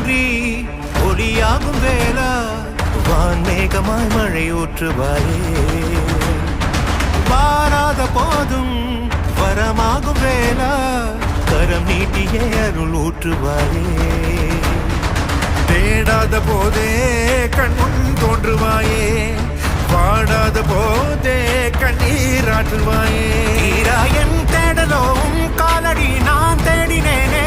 தோன்றி ஒளியாகும் வேளா வான்மேகமாய் மழை ஊற்றுவாயே வாராத போதும் வரமாகும் வேளா கரம் நீட்டியே அருள் ஊற்றுவாயே தேடாத போதே கண்முன் தோன்றுவாயே வாடாத போதே கண்ணீராற்றுவாயே என் தேடலும் காலடி நான் தேடினேனே